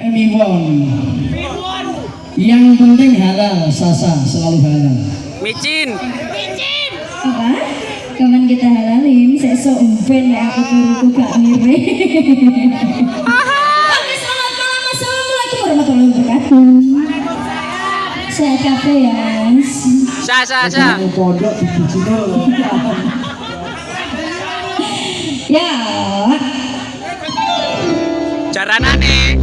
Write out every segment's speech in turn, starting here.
Miwon. Yang penting halal, Sasa selalu halal. Micin. Apa? Kapan kita halalin? Saya so umpen ya aku turuku gak mirip. Oke, selamat malam. Assalamualaikum warahmatullahi wabarakatuh. Saya kafe ya. Sa. Pondok di Cino. Ya. Caranane.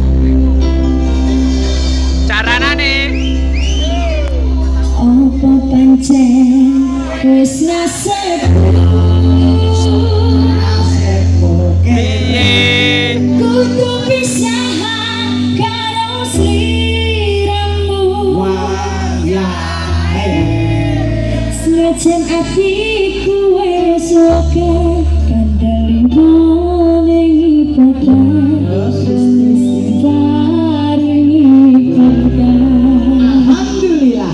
Apa pancen wis nasibku kudu pisahan karo sliramu senajan atiku wis oke kandhalimu ning ibadah paringi ibadah. Alhamdulillah.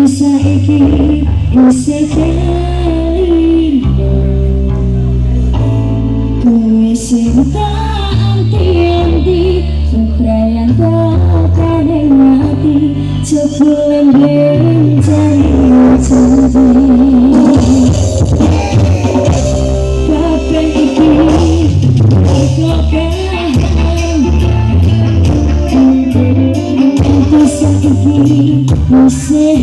Saiki isih kelingan kowe sing tak anti-anti bebrayan takane mati jebule bencana janji kabeh iki kok saiki isih